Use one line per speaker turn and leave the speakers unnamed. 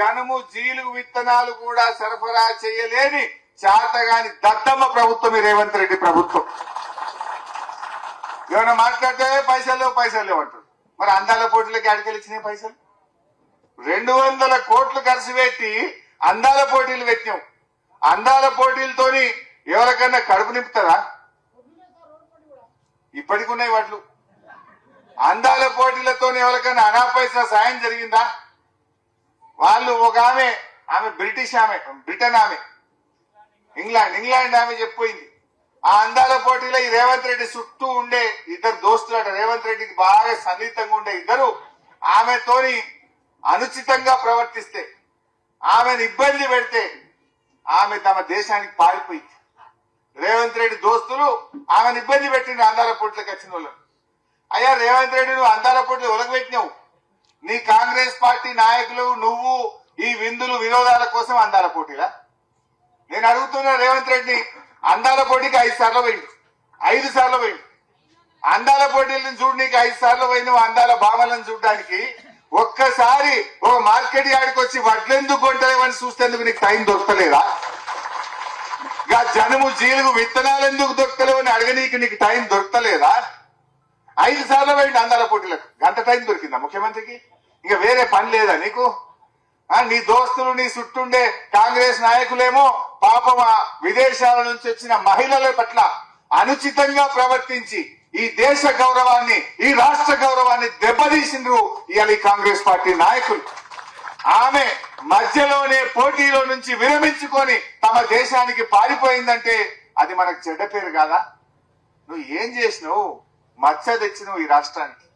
జనుము జీలుగు విత్తనాలు కూడా సరఫరా చేయలేని చేతగాని దద్దమ్మ ప్రభుత్వం ఈ రేవంత్ రెడ్డి ప్రభుత్వం. ఏమైనా మాట్లాడితే పైసలు లేవు అంటారు. మరి అందాల పోటీలకి అడికెళ్ళి ఇచ్చినాయి పైసలు? 200 కోట్లు ఖర్చు పెట్టి అందాల పోటీలు పెట్టినాం. అందాల పోటీలతోని ఎవరికన్నా కడుపు నింపుతారా? ఇప్పటికి ఉన్నాయి వాట్లు. అందాల పోటీలతో ఎవరికైనా అనా పైసా సాయం జరిగిందా? వాళ్ళు ఒక ఆమె బ్రిటిష్ బ్రిటన్ ఇంగ్లాండ్ ఆమె చెప్పిపోయింది. ఆ అందాల పోటీలో ఈ రేవంత్ రెడ్డి చుట్టూ ఉండే ఇద్దరు దోస్తులట, రేవంత్ రెడ్డికి బాగా సన్నిహితంగా ఉండే ఇద్దరు ఆమెతోని అనుచితంగా ప్రవర్తిస్తే, ఆమెను ఇబ్బంది పెడితే ఆమె తమ దేశానికి పారిపోయింది. రేవంత్ రెడ్డి దోస్తులు ఆమెను ఇబ్బంది పెట్టిండు అందాల పోటీలకు వచ్చిన వాళ్ళు. అయ్యా రేవంత్ రెడ్డి, నువ్వు అందాల పోటీలు ఒలగబెట్టినావు. నీ కాంగ్రెస్ పార్టీ నాయకులు నువ్వు ఈ విందులు వినోదాల కోసం అందాల పోటీలా? నేను అడుగుతున్నా రేవంత్ రెడ్డి, అందాల పోటీకి 5 సార్లు పోయిండు. 5 సార్లు పోయిండు. అందాల పోటీలను చూడు, నీకు 5 సార్లు పోయినావు. అందాల భామలను చూడడానికి ఒక్కసారి ఒక మార్కెట్ యార్డ్కి వచ్చి వడ్లెందుకు కొంటలేవని చూస్తేందుకు నీకు టైం దొరకలేదా? జనుము జీలుగు విత్తనాలు ఎందుకు దొరకలేవని అడగనీకి నీకు టైం దొరకలేదా? 5 సార్లు పోయిండు అందాల పోటీలకు. గంట టైం దొరికిందా ముఖ్యమంత్రికి? ఇంకా వేరే పని లేదా నీకు? నీ దోస్తులు నీ చుట్టుండే కాంగ్రెస్ నాయకులేమో పాపం విదేశాల నుంచి వచ్చిన మహిళల పట్ల అనుచితంగా ప్రవర్తించి ఈ దేశ గౌరవాన్ని, ఈ రాష్ట్ర గౌరవాన్ని దెబ్బతీసిండ్రు ఇవాళ కాంగ్రెస్ పార్టీ నాయకులు. ఆమె మధ్యలోనే పోటీలో నుంచి విరమించుకొని తమ దేశానికి పారిపోయిందంటే అది మనకు చెడ్డ పేరు కాదా? నువ్వు ఏం చేసినావు? మచ్చ తెచ్చినావు ఈ రాష్ట్రానికి.